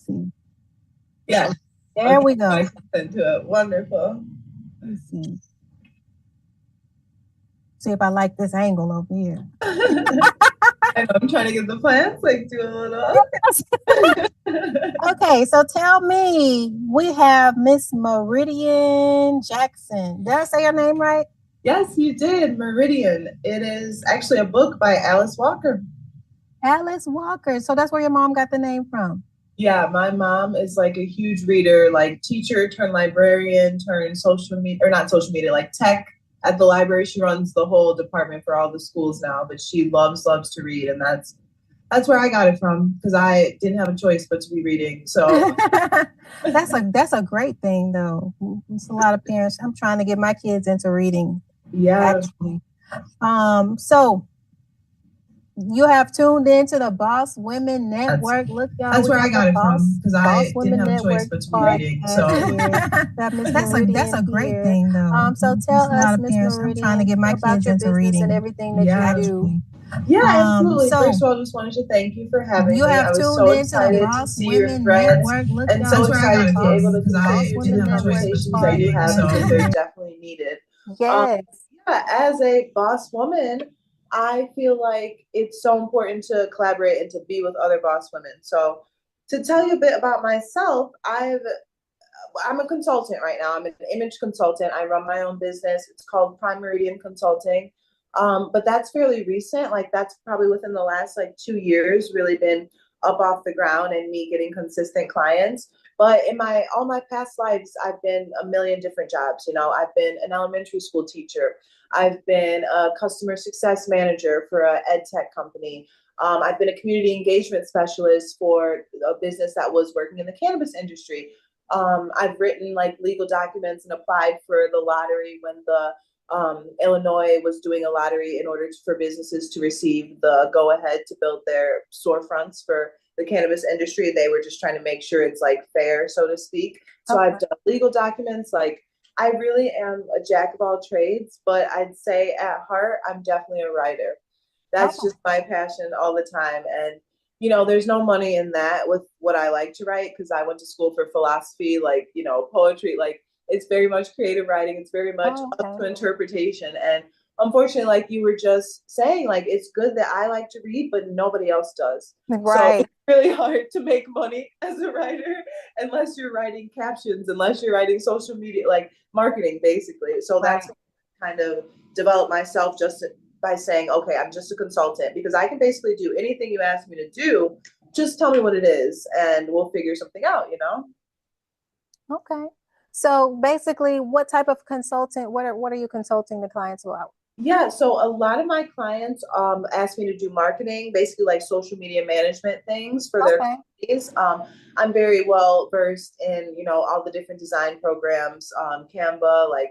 see. Yeah. There we go. Into it. Wonderful. Let's see. See if I like this angle over here. I'm trying to get the plants, like do a little. Okay, so tell me, we have Miss Meridian Jackson. Did I say her name right? Yes, you did. Meridian. It is actually a book by Alice Walker. Alice Walker. So that's where your mom got the name from. Yeah, my mom is like a huge reader, like teacher turned librarian turned social media, or not social media, like tech at the library. She runs the whole department for all the schools now, but she loves to read, and that's where I got it from, because I didn't have a choice but to be reading. So that's a great thing, though. It's a lot of parents. I'm trying to get my kids into reading. Yeah. Actually. So you have tuned into the Boss Women Network. Look, y'all. That's where I got it from, because I didn't have a choice but to be reading. So that's a great thing, though. So tell us, Miss Meridian, I'm trying to get my kids into reading and everything that you do. Yeah, absolutely. First of all, I just wanted to thank you for having me. I was so excited to see your friends, and so excited to be able to continue the conversations that you have, because they're definitely needed. Yes. Yeah, as a boss woman, I feel like it's so important to collaborate and to be with other boss women. So to tell you a bit about myself, I'm a consultant right now. I'm an image consultant. I run my own business. It's called Meridian Consulting. But that's fairly recent. Like that's probably within the last like 2 years, really been up off the ground and me getting consistent clients. But in all my past lives, I've been a million different jobs. You know, I've been an elementary school teacher. I've been a customer success manager for an ed tech company. I've been a community engagement specialist for a business that was working in the cannabis industry. I've written like legal documents and applied for the lottery when the Illinois was doing a lottery in order for businesses to receive the go-ahead to build their storefronts for the cannabis industry. They were just trying to make sure it's like fair, so to speak. So I've done legal documents. Like I really am a jack of all trades, but I'd say at heart, I'm definitely a writer. That's just my passion all the time. And you know, there's no money in that with what I like to write, because I went to school for philosophy, like, you know, poetry, like it's very much creative writing. It's very much up to interpretation. And unfortunately, like you were just saying, like it's good that I like to read, but nobody else does. Right. So it's really hard to make money as a writer unless you're writing captions, unless you're writing social media, like marketing, basically. So that's kind of developed myself just by saying, okay, I'm just a consultant, because I can basically do anything you ask me to do. Just tell me what it is and we'll figure something out, you know? Okay. So basically, what type of consultant, what are you consulting the clients about? Yeah, so a lot of my clients ask me to do marketing, basically like social media management things for their companies. I'm very well versed in, you know, all the different design programs, Canva, like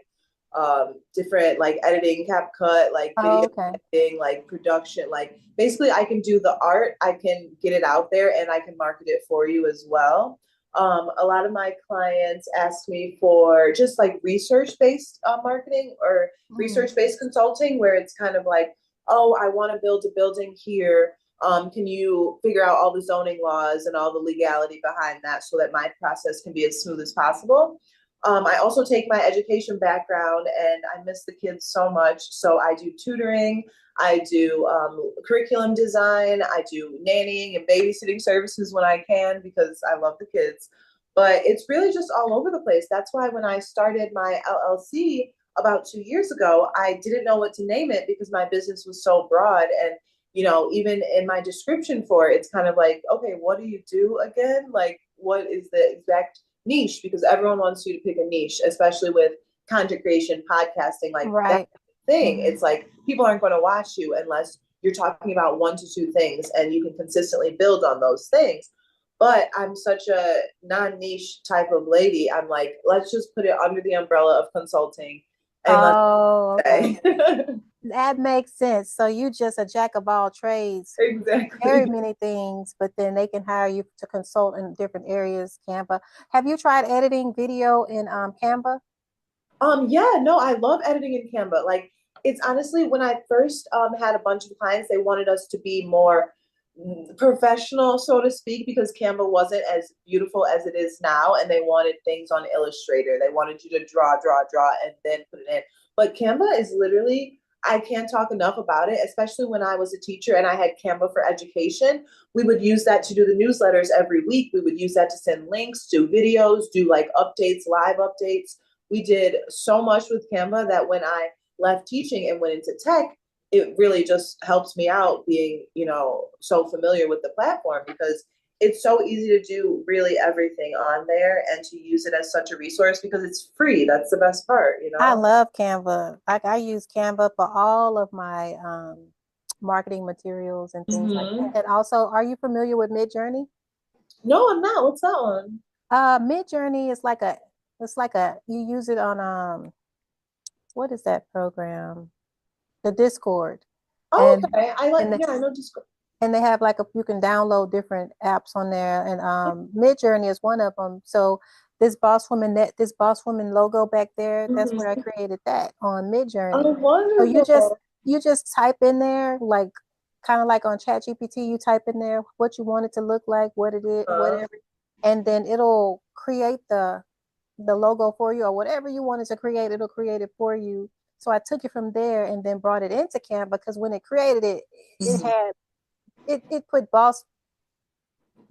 different like editing, CapCut, like video editing, like production, like basically I can do the art, I can get it out there, and I can market it for you as well. A lot of my clients ask me for just like research-based marketing or research-based consulting, where it's kind of like, oh, I want to build a building here. Can you figure out all the zoning laws and all the legality behind that so that my process can be as smooth as possible? I also take my education background, and I miss the kids so much. So I do tutoring, I do curriculum design, I do nannying and babysitting services when I can, because I love the kids. But it's really just all over the place. That's why when I started my LLC about 2 years ago, I didn't know what to name it, because my business was so broad. And, you know, even in my description for it, it's kind of like, okay, what do you do again? Like, what is the exact niche? Because everyone wants you to pick a niche, especially with content creation, podcasting, like that thing. It's like people aren't going to watch you unless you're talking about 1 to 2 things and you can consistently build on those things. But I'm such a non-niche type of lady. I'm like, let's just put it under the umbrella of consulting. And okay. That makes sense. So you just a jack of all trades. Exactly. Very many things, but then they can hire you to consult in different areas. Canva. Have you tried editing video in Canva? Yeah, no, I love editing in Canva. Like it's honestly, when I first had a bunch of clients, they wanted us to be more professional, so to speak, because Canva wasn't as beautiful as it is now, and they wanted things on Illustrator. They wanted you to draw, and then put it in. But Canva is literally, I can't talk enough about it, especially when I was a teacher and I had Canva for education. We would use that to do the newsletters every week. We would use that to send links, do videos, do like updates, live updates. We did so much with Canva that when I left teaching and went into tech, it really just helps me out being, so familiar with the platform, because it's so easy to do really everything on there and to use it as such a resource because it's free. That's the best part. I love Canva. Like I use Canva for all of my marketing materials and things like Mm-hmm. that. And also, are you familiar with Midjourney? No, I'm not. What's that one? Midjourney is like you use it on what is that program? The Discord. Oh, And okay. and the, Yeah, I know Discord. and they have like you can download different apps on there, and Midjourney is one of them. So this boss woman logo back there, that's where I Mm-hmm. created that on Midjourney. Oh, So wonderful. you just type in there, like kind of like on ChatGPT, you type in there what you want it to look like, what it is, Uh, whatever, and then it'll create the logo for you, or whatever you wanted to create, it'll create it for you. So I took it from there and then brought it into Canva, because when it created it, it mhm. had it put boss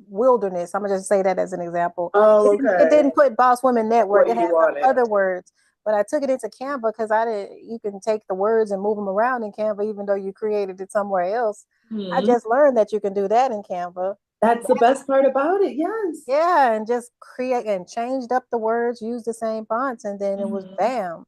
wilderness. I'm gonna just say that as an example. Oh, It okay. didn't put boss women network. What It you had some wanted. other words, but I took it into Canva because I didn't. You can take the words and move them around in Canva, even though you created it somewhere else. I Hmm. just learned that you can do that in Canva. That's the best part about it. Yes. Yeah, and just create and changed up the words, used the same fonts, and then it was Hmm. bam.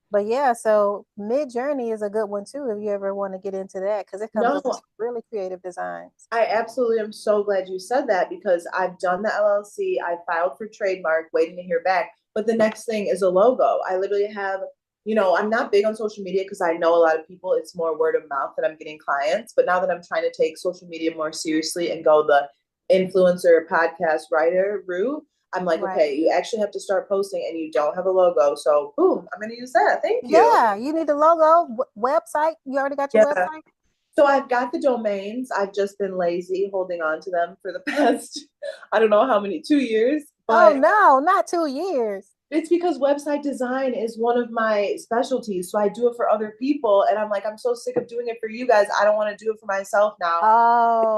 But yeah, so Mid Journey is a good one too if you ever want to get into that, because it comes No, up with some really creative designs. I absolutely am so glad you said that, because I've done the LLC. I filed for trademark, waiting to hear back. But the next thing is a logo. I literally have, I'm not big on social media because I know a lot of people, it's more word of mouth that I'm getting clients. But now that I'm trying to take social media more seriously and go the influencer podcast writer route, I'm like, Right. okay, you actually have to start posting and you don't have a logo. So, boom, I'm going to use that. Thank you. Yeah, you need a logo, website. You already got your Yeah. website? So I've got the domains. I've just been lazy holding on to them for the past, I don't know how many, 2 years, Oh but no, not 2 years. it's because website design is one of my specialties. So I do it for other people. And I'm like, I'm so sick of doing it for you guys. I don't want to do it for myself now.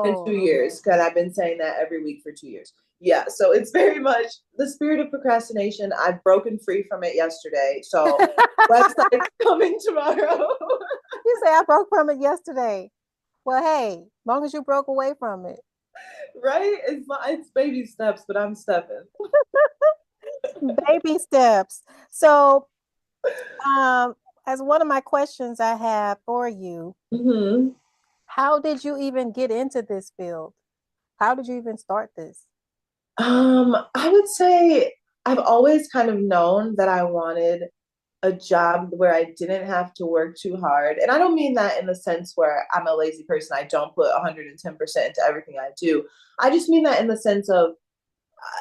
In Oh, 2 years, because I've been saying that every week for 2 years. Yeah. So it's very much the spirit of procrastination. I've broken free from it yesterday. So okay. website's coming tomorrow. You say I broke from it yesterday. Well, hey, long as you broke away from it. Right? It's baby steps, but I'm stepping. Baby steps. So, um, as one of my questions I have for you, Hmm. how did you even get into this field? How did you even start this? I would say I've always kind of known that I wanted a job where I didn't have to work too hard. And I don't mean that in the sense where I'm a lazy person. I don't put 110% into everything I do. I just mean that in the sense of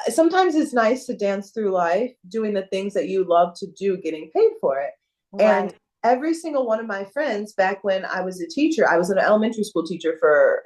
sometimes it's nice to dance through life doing the things that you love to do, getting paid for it. And Right. every single one of my friends, back when I was a teacher, I was an elementary school teacher for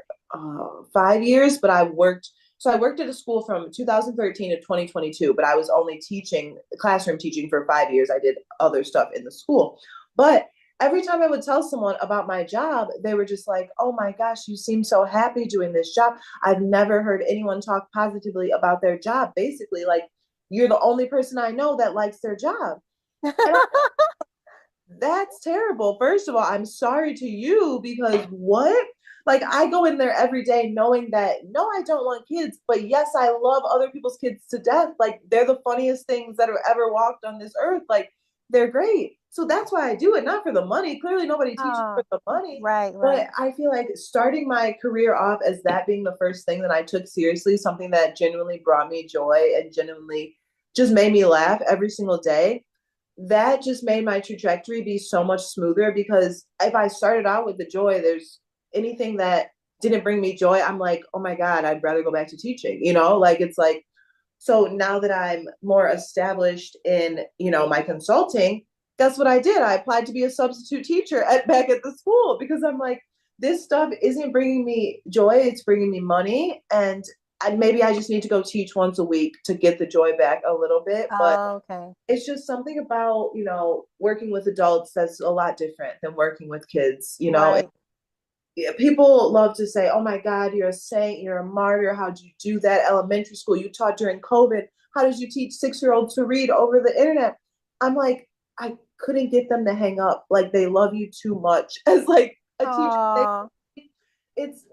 5 years, but I worked at a school from 2013 to 2022, but I was only teaching, classroom teaching for 5 years. I did other stuff in the school. But every time I would tell someone about my job, they were just like, oh my gosh, you seem so happy doing this job. I've never heard anyone talk positively about their job. Basically, like, you're the only person I know that likes their job. And that's terrible. First of all, I'm sorry to you, because what? Like, I go in there every day knowing that no, I don't want kids, but yes, I love other people's kids to death. Like, they're the funniest things that have ever walked on this earth. Like, they're great. So that's why I do it, not for the money. Clearly, nobody teaches for Oh, the money. right, But right. I feel like starting my career off as that being the first thing that I took seriously, something that genuinely brought me joy and genuinely just made me laugh every single day, that just made my trajectory be so much smoother, because if I started out with the joy, there's anything that didn't bring me joy, I'm like, oh my God, I'd rather go back to teaching, like it's like, so now that I'm more established in, my consulting, that's what I did. I applied to be a substitute teacher back at the school, because I'm like, this stuff isn't bringing me joy, it's bringing me money. And maybe I just need to go teach once a week to get the joy back a little bit. But Okay. it's just something about, working with adults that's a lot different than working with kids, Right. people love to say, oh my God, you're a saint, you're a martyr. How'd you do that? Elementary school, you taught during COVID. How did you teach 6-year-olds to read over the internet? I'm like, I couldn't get them to hang up. Like, they love you too much. As like a teacher,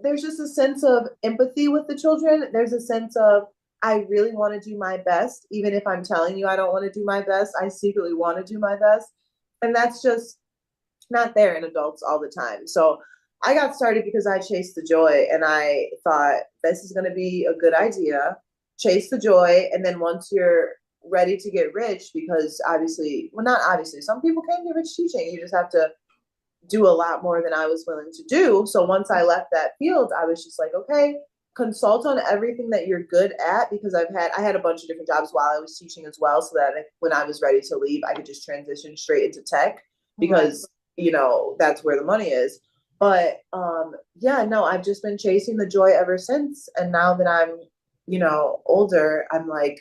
there's just a sense of empathy with the children. There's a sense of, I really want to do my best, even if I'm telling you I don't want to do my best. I secretly want to do my best. And that's just not there in adults all the time. So I got started because I chased the joy, and I thought this is going to be a good idea. Chase the joy. And then once you're ready to get rich, because obviously, well, not obviously, some people can get rich teaching. You just have to do a lot more than I was willing to do. So once I left that field, I was just like, okay, consult on everything that you're good at, because I had a bunch of different jobs while I was teaching as well, so that when I was ready to leave, I could just transition straight into tech, because that's where the money is. But yeah, no, I've just been chasing the joy ever since. And now that I'm older, I'm like,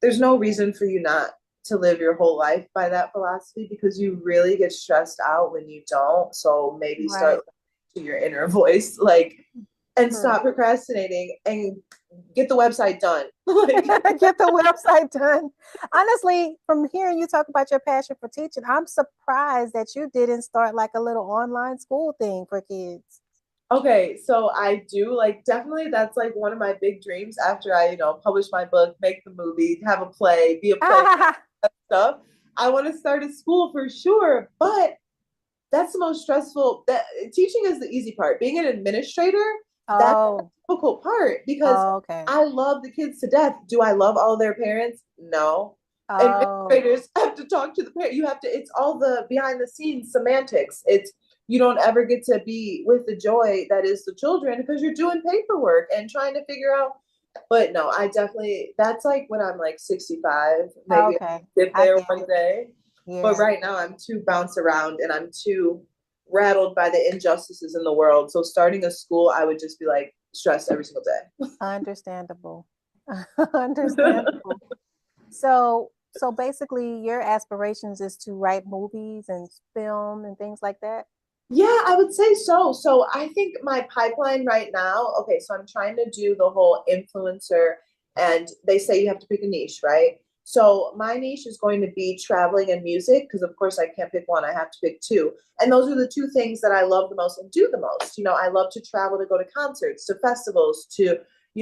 there's no reason for you not to live your whole life by that philosophy, because you really get stressed out when you don't. So maybe start to your inner voice, like, and stop procrastinating and get the website done. Get the website done. Honestly, from hearing you talk about your passion for teaching, I'm surprised that you didn't start like a little online school thing for kids. Okay, so I do, like, definitely that's like one of my big dreams after I, publish my book, make the movie, have a play, be a play, stuff. I want to start a school for sure, but that's the most stressful. That teaching is the easy part. Being an administrator, that's the difficult part, because I love the kids to death. Do I love all their parents? No. Administrators have to talk to the parent. You have to. It's all the behind the scenes semantics. You don't ever get to be with the joy that is the children, because you're doing paperwork and trying to figure out. But no, I definitely, that's like when I'm like 65, maybe I'll get there one day. Yeah. But right now I'm too bounced around, and I'm too rattled by the injustices in the world. So starting a school, I would just be like stressed every single day. Understandable. Understandable. So basically your aspirations is to write movies and film and things like that? Yeah, I would say so. So I think my pipeline right now, okay, so I'm trying to do the whole influencer, and they say you have to pick a niche, right? So my niche is going to be traveling and music, because of course I can't pick one, I have to pick two. And those are the two things that I love the most and do the most. I love to travel, to go to concerts, to festivals, to,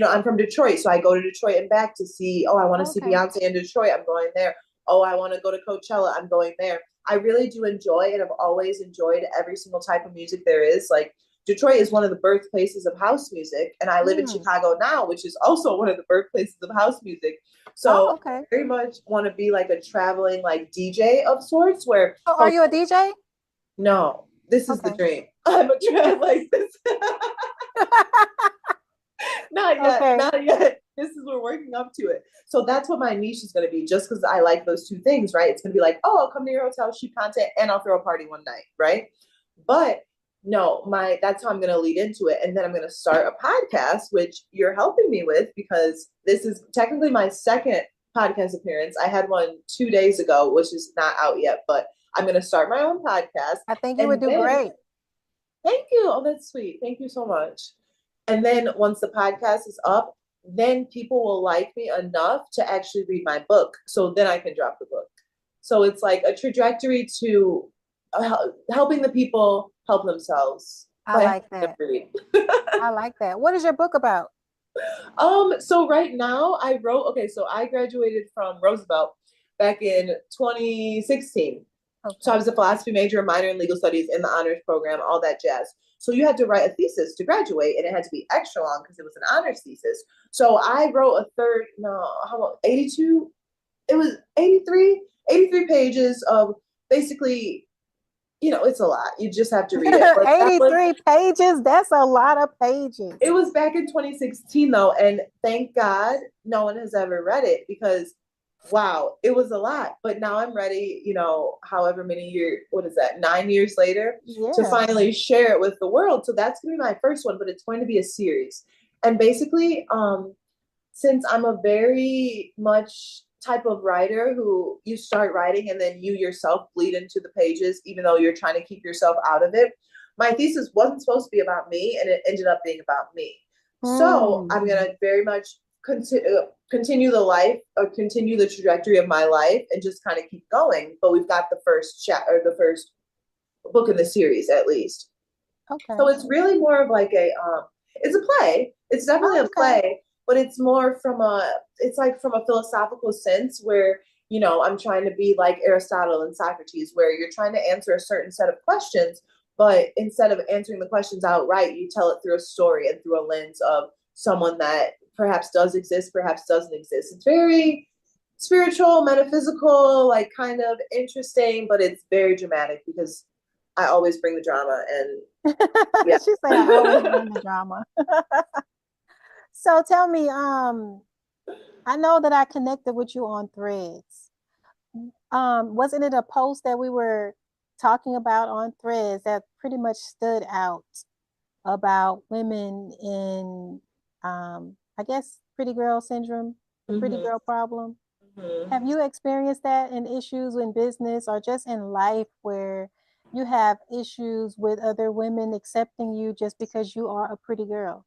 I'm from Detroit, so I go to Detroit and back to see, I want to see Beyonce in Detroit, I'm going there. Oh, I want to go to Coachella, I'm going there. I really do enjoy, and I've always enjoyed every single type of music there is. Like, Detroit is one of the birthplaces of house music, and I live in Chicago now, which is also one of the birthplaces of house music. So I very much want to be like a traveling like DJ of sorts. Where are you a DJ? No, this is the dream. I'm a travel like this. Not yet, not yet. We're working up to it. So that's what my niche is going to be, just because I like those two things, right? It's going to be like, I'll come to your hotel, shoot content, and I'll throw a party one night, right? But no, that's how I'm going to lead into it. And then I'm going to start a podcast, which you're helping me with, because this is technically my second podcast appearance. I had one 2 days ago, which is not out yet, but I'm going to start my own podcast. I think you would do great. Thank you. Oh, that's sweet. Thank you so much. And then once the podcast is up, then people will like me enough to actually read my book. So then I can drop the book. So it's like a trajectory to helping the people help themselves. I like that. I like that. What is your book about? So right now I wrote, so I graduated from Roosevelt back in 2016. So I was a philosophy major, a minor in legal studies, in the honors program, all that jazz. So you had to write a thesis to graduate, and it had to be extra long because it was an honors thesis. So I wrote 82? It was 83 pages of basically, it's a lot. You just have to read it. 83 pages? That's a lot of pages. It was back in 2016 though, and thank God no one has ever read it, because wow, it was a lot. But now I'm ready, however many years, what is that, 9 years later, to Yeah. finally share it with the world. So that's going to be my first one, but it's going to be a series. And basically, since I'm a very much type of writer who you start writing and then you yourself bleed into the pages, even though you're trying to keep yourself out of it, my thesis wasn't supposed to be about me and it ended up being about me. So I'm going to very much continue the life or continue the trajectory of my life and just kind of keep going. But we've got the first chat or the first book in the series at least. Okay. So it's really more of like it's a play. It's definitely a play, but it's more it's like from a philosophical sense where, I'm trying to be like Aristotle and Socrates, where you're trying to answer a certain set of questions, but instead of answering the questions outright, you tell it through a story and through a lens of someone that perhaps does exist, perhaps doesn't exist. It's very spiritual, metaphysical, like kind of interesting, but it's very dramatic because I always bring the drama and yeah. She said I always bring the drama. So tell me, I know that I connected with you on Threads. Wasn't it a post that we were talking about on Threads that pretty much stood out about women in, I guess, pretty girl syndrome, the pretty girl problem? Have you experienced that in issues in business or just in life where you have issues with other women accepting you just because you are a pretty girl?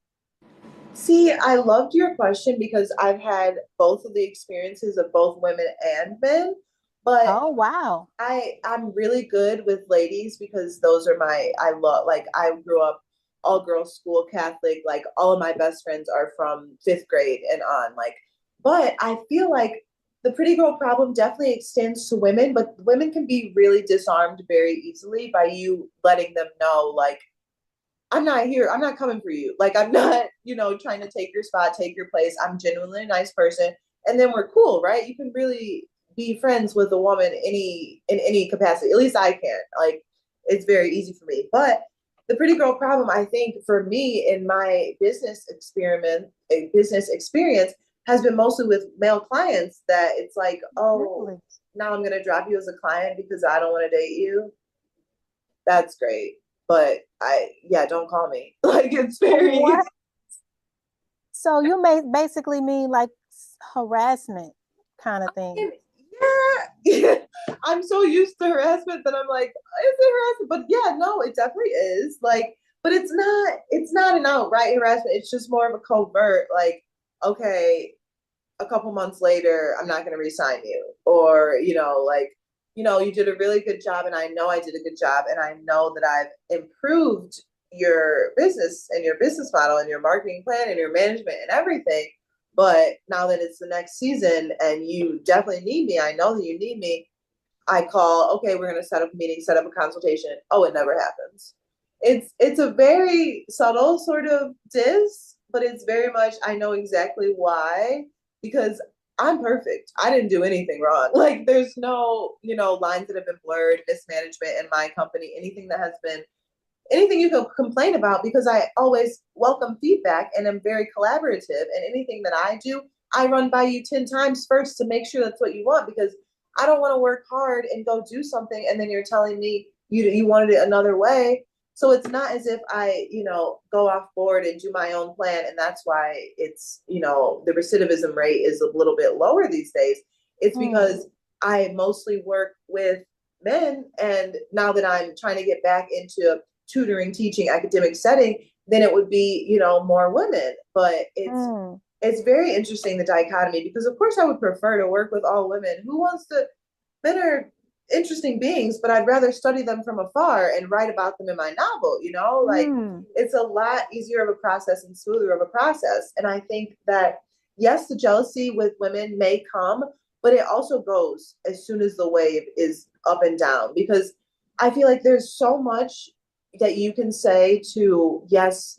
See, I loved your question because I've had both of the experiences of both women and men, but Oh, wow. I'm really good with ladies because those are I love, like, I grew up all girls school Catholic, like all of my best friends are from fifth grade and on, like, but I feel like the pretty girl problem definitely extends to women, but women can be really disarmed very easily by you letting them know, like, I'm not here. I'm not coming for you. Like, I'm not, trying to take your spot, take your place. I'm genuinely a nice person. And then we're cool, right? You can really be friends with a woman in any capacity. At least I can. Like, it's very easy for me. But the pretty girl problem, I think, for me in my business experience has been mostly with male clients that it's like, oh, Really? now I'm gonna drop you as a client because I don't want to date you. That's great. But yeah, don't call me. Like, it's very, What? So you may basically mean like harassment kind of thing. yeah. I'm so used to harassment that I'm like, is it harassment? But yeah, no, it definitely is. Like, but it's not an outright harassment. It's just more of a covert, like, okay, a couple months later, I'm not going to resign you. Or, like, you did a really good job and I know I did a good job and I know that I've improved your business and your business model and your marketing plan and your management and everything. But now that it's the next season and you definitely need me, I know that you need me. I call, okay, we're going to set up a meeting, set up a consultation. Oh, it never happens. It's a very subtle sort of diss, but it's very much, I know exactly why, because I'm perfect. I didn't do anything wrong. Like, there's no, lines that have been blurred, mismanagement in my company, anything you can complain about, because I always welcome feedback and I'm very collaborative. And anything that I do, I run by you 10 times first to make sure that's what you want, because I don't want to work hard and go do something and then you're telling me you wanted it another way. So it's not as if I, go off board and do my own plan. And that's why it's, the recidivism rate is a little bit lower these days. It's because I mostly work with men. And now that I'm trying to get back into tutoring, teaching, academic setting, then it would be, more women. But it's very interesting, the dichotomy, because of course I would prefer to work with all women. Men are interesting beings, but I'd rather study them from afar and write about them in my novel, like, it's a lot easier of a process and smoother of a process. And I think that, yes, the jealousy with women may come, but it also goes as soon as the wave is up and down, because I feel like there's so much that you can say to, yes,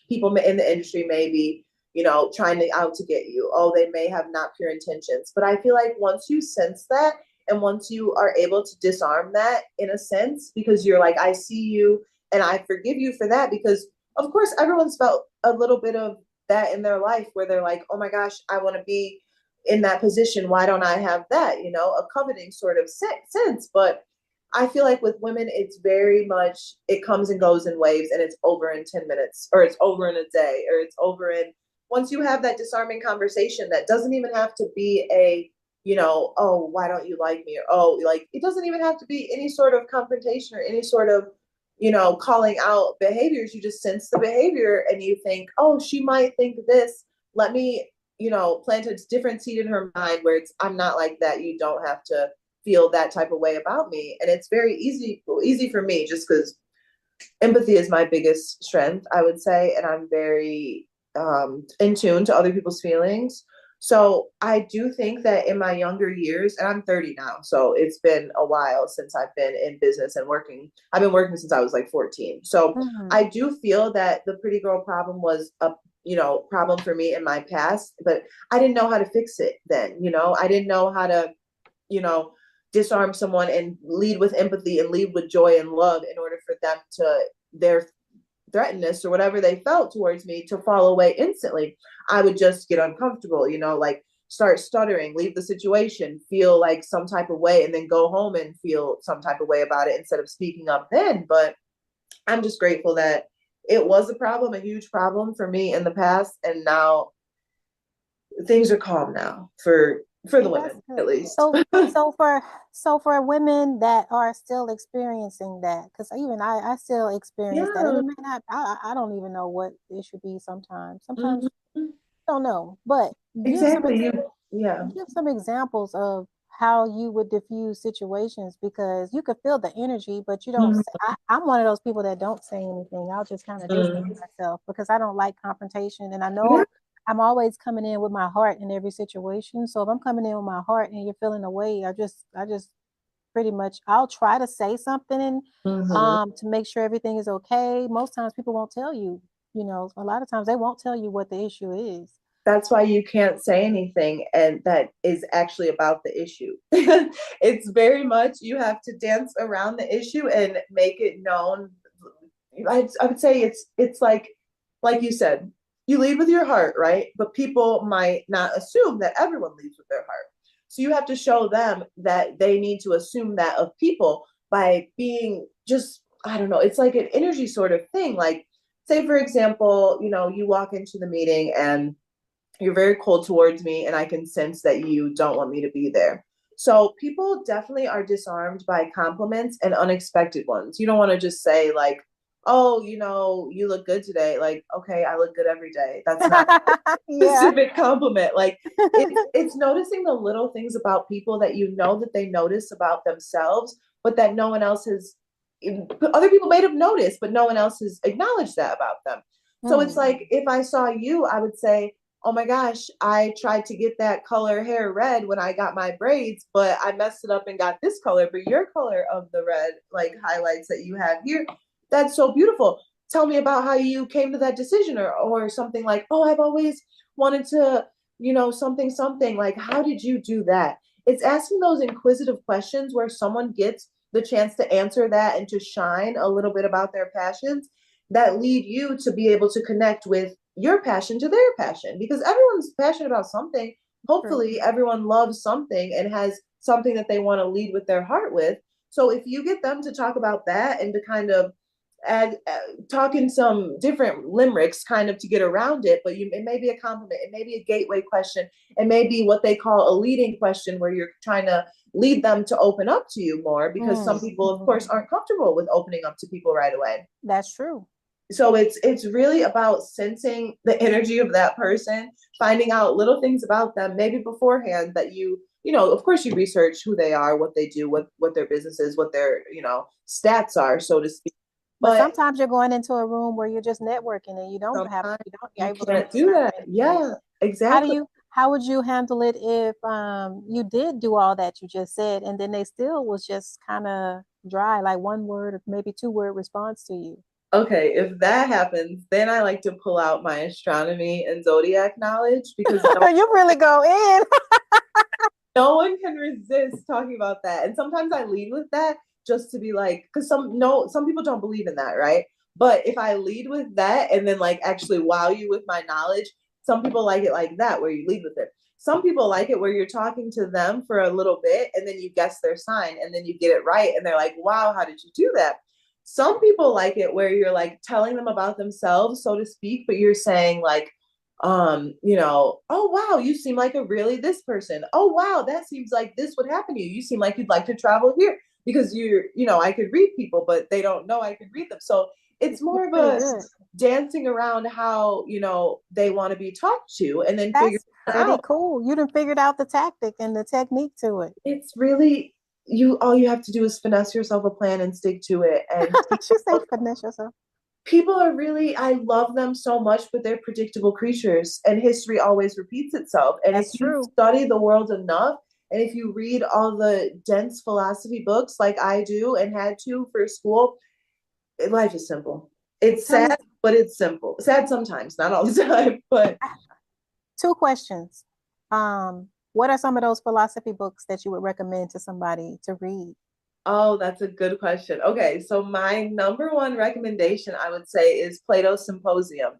people in the industry may be, trying to get you. Oh, they may have not pure intentions. But I feel like once you sense that and once you are able to disarm that in a sense, because you're like, I see you and I forgive you for that, because of course everyone's felt a little bit of that in their life where they're like, oh my gosh, I want to be in that position, why don't I have that? You know, a coveting sort of sense. But I feel like with women, it's very much, it comes and goes in waves, and it's over in 10 minutes, or it's over in a day, or it's over in, once you have that disarming conversation, that doesn't even have to be a, you know, oh, why don't you like me? Or, oh, like, it doesn't even have to be any sort of confrontation or any sort of, you know, calling out behaviors. You just sense the behavior and you think, oh, she might think this. Let me, you know, plant a different seed in her mind where it's, I'm not like that. You don't have to feel that type of way about me. And it's very easy for me, just because empathy is my biggest strength, I would say. And I'm very in tune to other people's feelings. So I do think that in my younger years, and I'm 30 now, so it's been a while since I've been in business and working. I've been working since I was like 14. So I do feel that the pretty girl problem was a, you know, problem for me in my past, but I didn't know how to fix it then. You know, I didn't know how to, you know, disarm someone and lead with empathy and lead with joy and love in order for them to, their threatenedness or whatever they felt towards me, to fall away instantly. I would just get uncomfortable, you know, like start stuttering, leave the situation, feel like some type of way, and then go home and feel some type of way about it instead of speaking up then. But I'm just grateful that it was a problem, a huge problem for me in the past, and now things are calm now for the women, at least. So for women that are still experiencing that, because even I still experience that, and it may not, I don't even know what it should be sometimes. Sometimes I don't know, but Exactly. Give some examples of how you would diffuse situations, because you could feel the energy, but you don't say, I'm one of those people that don't say anything. I'll just kind of distance myself because I don't like confrontation, and I know I'm always coming in with my heart in every situation. So if I'm coming in with my heart and you're feeling away, I just pretty much, I'll try to say something and to make sure everything is okay. Most times people won't tell you, you know, a lot of times they won't tell you what the issue is. That's why you can't say anything and that is actually about the issue. It's very much, you have to dance around the issue and make it known. I would say it's like you said, you lead with your heart, right? But people might not assume that everyone leads with their heart. So you have to show them that they need to assume that of people by being just, I don't know, it's like an energy sort of thing. Like, say, for example, you know, you walk into the meeting and you're very cold towards me, and I can sense that you don't want me to be there. So people definitely are disarmed by compliments and unexpected ones. You don't want to just say like, oh, you know, you look good today. Like, okay, I look good every day. That's not a specific compliment. Like, it's noticing the little things about people that you know that they notice about themselves, but that no one else has, other people may have noticed, but no one else has acknowledged that about them. So it's like, if I saw you, I would say, oh my gosh, I tried to get that color hair red when I got my braids, but I messed it up and got this color. But your color of the red, like highlights that you have here, that's so beautiful. Tell me about how you came to that decision, or something like, oh, I've always wanted to, you know, something like, how did you do that? It's asking those inquisitive questions where someone gets the chance to answer that and to shine a little bit about their passions that lead you to be able to connect with your passion to their passion, because everyone's passionate about something. Hopefully everyone loves something and has something that they want to lead with their heart with. So if you get them to talk about that and to kind of talk in some different limericks kind of to get around it, but it may be a compliment, it may be a gateway question, it may be what they call a leading question where you're trying to lead them to open up to you more, because some people of course aren't comfortable with opening up to people right away. That's true. So it's really about sensing the energy of that person, finding out little things about them, maybe beforehand, that you know, of course you research who they are, what they do, what their business is, what their, you know, stats are, so to speak. But sometimes you're going into a room where you're just networking and you don't can't do that. Yeah, exactly. How would you handle it if you did do all that you just said and then they still was just kind of dry, like one word or maybe two word response to you? Okay, if that happens, then I like to pull out my astronomy and zodiac knowledge, because you really go in. No one can resist talking about that. And sometimes I lead with that just to be like, because some people don't believe in that, right? But if I lead with that and then like actually wow you with my knowledge, some people like it like that, where you lead with it. some people like it where you're talking to them for a little bit and then you guess their sign and then you get it right. And they're like, wow, how did you do that? Some people like it where you're like telling them about themselves, so to speak, but you're saying like, oh wow, you seem like a really this person. Oh wow, that seems like this would happen to you. You seem like you'd like to travel here because I could read people, but they don't know I could read them. So it's more of a dancing around how, they want to be talked to and then figure it out. Pretty cool. You done figured out the tactic and the technique to it. It's really all you have to do is finesse yourself a plan and stick to it. And she said finesse yourself. People are really, I love them so much, but they're predictable creatures and history always repeats itself. And That's if you true. study the world enough, and if you read all the dense philosophy books like I do and had to for school, life is simple. It's sad, but it's simple. Sad sometimes, not all the time, but. 2 questions. What are some of those philosophy books that you would recommend to somebody to read? Oh, that's a good question. Okay, so my number one recommendation, I would say, is Plato's Symposium.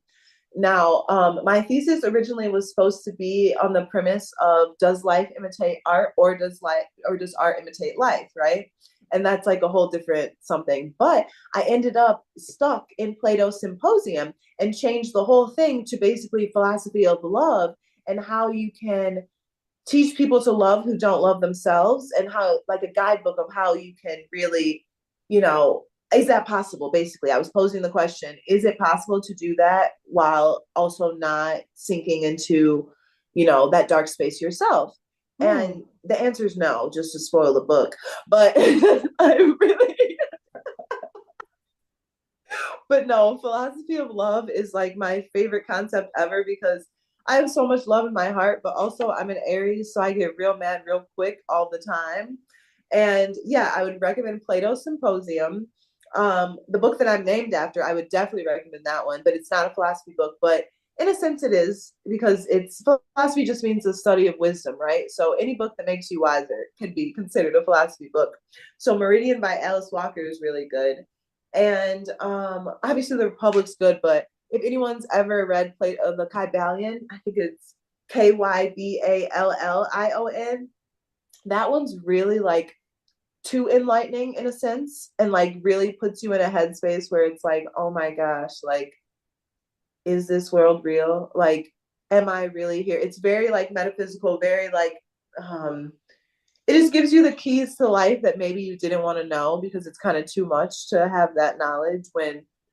Now, my thesis originally was supposed to be on the premise of does life imitate art or does art imitate life, right? And that's like a whole different something. But I ended up stuck in Plato's Symposium and changed the whole thing to basically philosophy of love and how you can teach people to love who don't love themselves, and how, like, a guidebook of how you can really, is that possible? Basically, I was posing the question, is it possible to do that while also not sinking into, that dark space yourself? And the answer is no, just to spoil the book. But I really, but no, philosophy of love is like my favorite concept ever because I have so much love in my heart, but also I'm an Aries, so I get real mad real quick all the time. And yeah, I would recommend Plato's Symposium. The book that I'm named after, I would definitely recommend that one, but it's not a philosophy book, but in a sense it is, because philosophy just means the study of wisdom, right? So any book that makes you wiser can be considered a philosophy book. So Meridian by Alice Walker is really good. And obviously the Republic's good, but if anyone's ever read the Kybalion, I think it's Kyballlion. That one's really like too enlightening in a sense, and like really puts you in a headspace where it's like, oh my gosh, like, is this world real? Like, am I really here? It's very like metaphysical, very like, it just gives you the keys to life that maybe you didn't want to know because it's kind of too much to have that knowledge.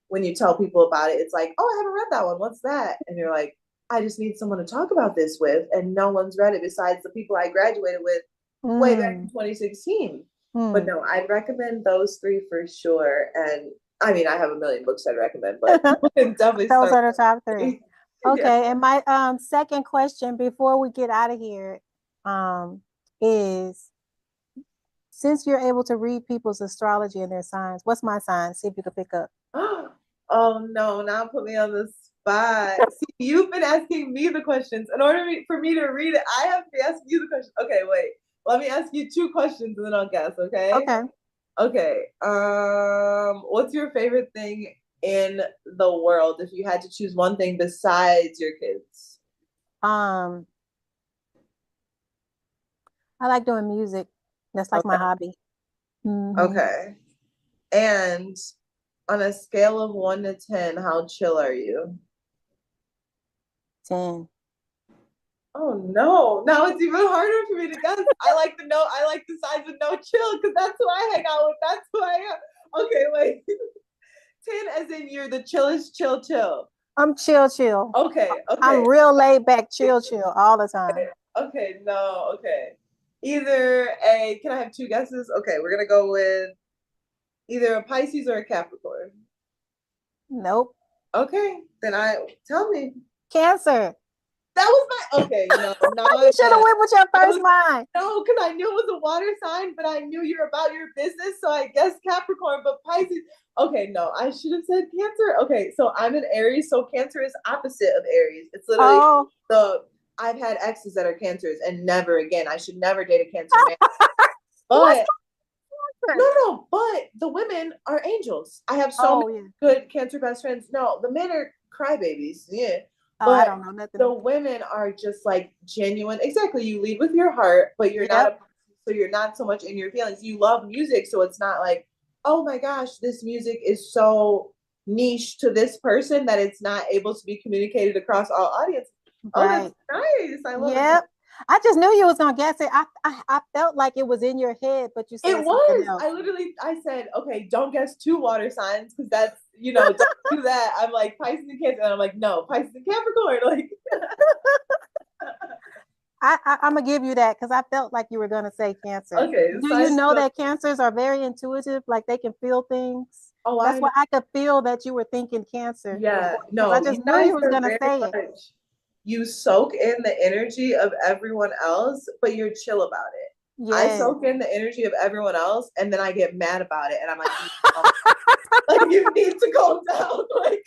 When you tell people about it, it's like, oh, I haven't read that one. What's that? And you're like, I just need someone to talk about this with. And no one's read it besides the people I graduated with way back in 2016. But no, I'd recommend those 3 for sure. And I mean, I have a million books I'd recommend, but definitely those are the top 3. Okay. Yeah. And my second question before we get out of here is, since you're able to read people's astrology and their signs, what's my sign? See if you can pick up. Oh no, now put me on the spot. See, you've been asking me the questions. In order for me to read it, I have to be asking you the questions. Okay, wait. Let me ask you 2 questions and then I'll guess, okay? Okay. Okay. What's your favorite thing in the world if you had to choose one thing besides your kids? I like doing music. That's like my hobby. Okay. And on a scale of 1 to 10, how chill are you? 10. Oh no! Now it's even harder for me to guess. I like the signs of no chill because that's who I hang out with. That's who I am. Okay, wait. 10 as in you're the chillest chill. I'm chill. Okay. I'm real laid back, chill all the time. Okay, no, okay. Can I have 2 guesses? Okay, we're gonna go with either a Pisces or a Capricorn. Nope. Okay, then tell me. Cancer. That was my okay. No, you should have went with your first mind. No, because I knew it was a water sign, but I knew you're about your business, so I guess Capricorn. But Pisces. Okay, no, I should have said Cancer. Okay, so I'm an Aries, so Cancer is opposite of Aries. It's literally I've had exes that are Cancers, and never again. I should never date a Cancer man. But no, but the women are angels. I have so many good Cancer best friends. No, the men are crybabies. Yeah. Oh, I but don't know nothing the about women are just like genuine. Exactly. You lead with your heart, but you're that. not Yep. so you're not so much in your feelings. You love music, so it's not like, oh my gosh, this music is so niche to this person that it's not able to be communicated across all audiences. Oh, that's Right. nice. I love it. Yep. I just knew you was gonna guess it. I felt like it was in your head, but you It said something was. else. I said, okay, don't guess two water signs because that's, don't do that. I'm like Pisces and Cancer, and I'm like, no, Pisces and Capricorn. Like, I'm gonna give you that because I felt like you were gonna say Cancer. okay, Do you signs. know that Cancers are very intuitive? Like they can feel things. Oh, That's I know. why I could feel that you were thinking Cancer Yeah, before because I no, you just knew guys you was are gonna very say it. much, you soak in the energy of everyone else, but you're chill about it. I Yeah. soak in the energy of everyone else, and then I get mad about it, and I'm like, like you need to calm down. Like,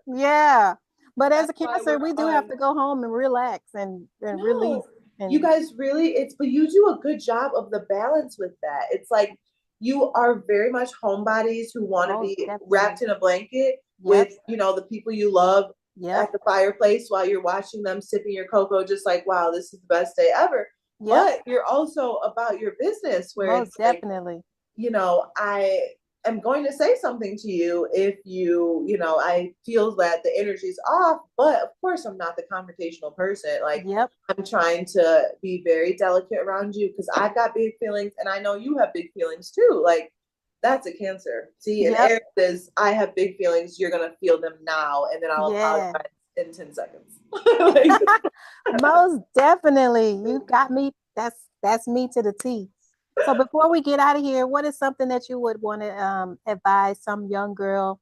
Yeah. But as that's a why Cancer, we're we do have on. to go home and relax and release. No, you And guys really, but you do a good job of the balance with that. It's like you are very much homebodies who want to most be definitely. wrapped in a blanket Yep. with, the people you love Yep. at the fireplace while you're watching them sipping your cocoa, just like, wow, this is the best day ever. Yep. But you're also about your business where it's Most like, definitely. I am going to say something to you if I feel that the energy's off, but of course I'm not the confrontational person. Like Yep. I'm trying to be very delicate around you because I've got big feelings and I know you have big feelings too. Like that's a Cancer. See, and Yep. Aries says, I have big feelings, you're gonna feel them now, and then I'll Yeah. apologize in 10 seconds. Like, Most definitely. You got me. That's me to the T. So before we get out of here, what is something that you would want to advise some young girl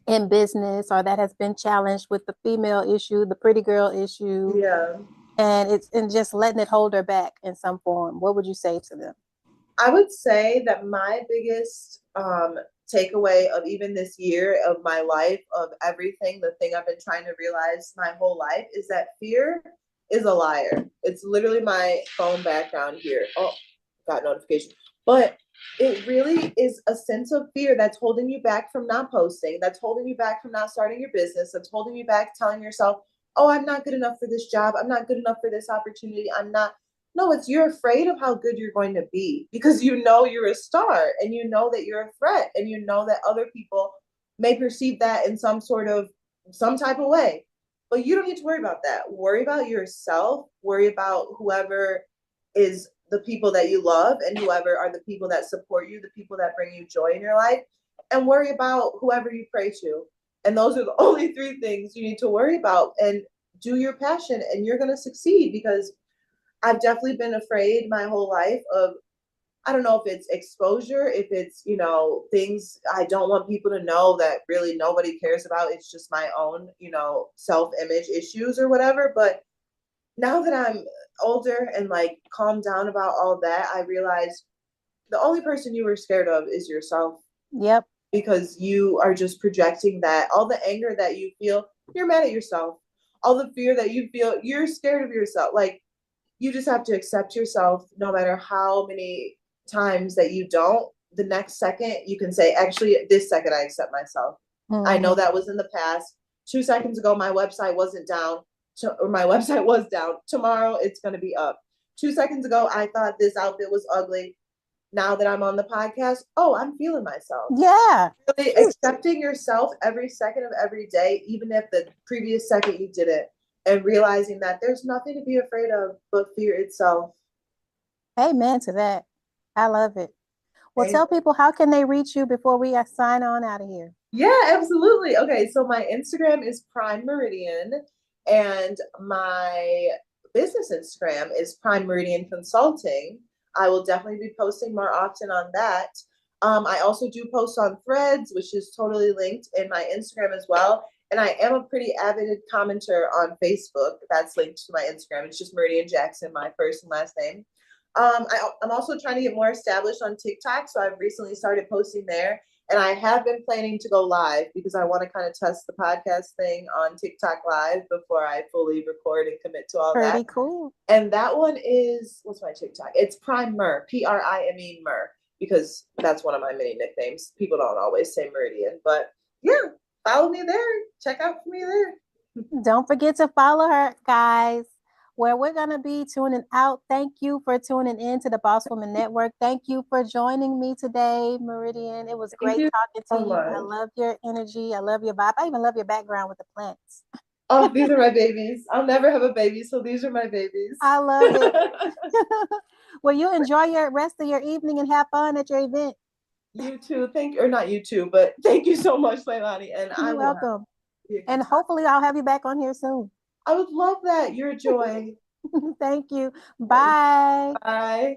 in business or that has been challenged with the female issue, the pretty girl issue, yeah. and just letting it hold her back in some form? What would you say to them? I would say that my biggest takeaway of even this year of my life, of everything, the thing I've been trying to realize my whole life is that fear is a liar. It's literally my phone background here. Oh, got notification. But it really is a sense of fear that's holding you back from not posting, that's holding you back from not starting your business, that's holding you back telling yourself, oh, I'm not good enough for this job. I'm not good enough for this opportunity. I'm not. No, it's you're afraid of how good you're going to be because you know you're a star and you know that you're a threat and you know that other people may perceive that in some type of way. But you don't need to worry about that. Worry about yourself, worry about whoever is the people that you love and whoever are the people that support you, the people that bring you joy in your life, and worry about whoever you pray to. And those are the only three things you need to worry about and do your passion and you're going to succeed because I've definitely been afraid my whole life of, I don't know if it's exposure, if it's, things I don't want people to know that really nobody cares about. It's just my own, self-image issues or whatever. But now that I'm older and like calmed down about all that, I realize the only person you were scared of is yourself Yep. because you are just projecting that all the anger that you feel, you're mad at yourself. All the fear that you feel, you're scared of yourself. Like you just have to accept yourself no matter how many times that you don't. The next second you can say, actually, this second I accept myself. I know Mm-hmm. that was in the past. 2 seconds ago my website wasn't down, or my website was down. Tomorrow it's going to be up. 2 seconds ago I thought this outfit was ugly. Now that I'm on the podcast, oh, I'm feeling myself. Yeah. Really accepting yourself every second of every day, even if the previous second you didn't, and realizing that there's nothing to be afraid of but fear itself. Amen to that. I love it. Well, Amen. tell people how can they reach you before we sign on out of here. Yeah, absolutely. Okay, so my Instagram is Prime Meridian, and my business Instagram is Prime Meridian Consulting. I will definitely be posting more often on that. I also do post on Threads, which is totally linked in my Instagram as well. And I am a pretty avid commenter on Facebook. That's linked to my Instagram. It's just Meridian Jackson, my first and last name. I'm also trying to get more established on TikTok, so I've recently started posting there. And I have been planning to go live because I want to kind of test the podcast thing on TikTok live before I fully record and commit to all that. Pretty cool. And that one is, what's my TikTok? It's Prime Mer, Prime Mer, because that's one of my many nicknames. People don't always say Meridian, but yeah. follow me there. Check out for me there. Don't forget to follow her, guys. Where we're going to be tuning out. Thank you for tuning in to the Boss Woman Network. Thank you for joining me today, Meridian. It was great talking to you. I love your energy. I love your vibe. I even love your background with the plants. Oh, these are my babies. I'll never have a baby, so these are my babies. I love it. Well, you enjoy your rest of your evening and have fun at your event. You too. Not you too, but thank you so much, Leilani. And You're welcome. And hopefully I'll have you back on here soon. I would love that. You're a joy. Thank you. Bye. Bye.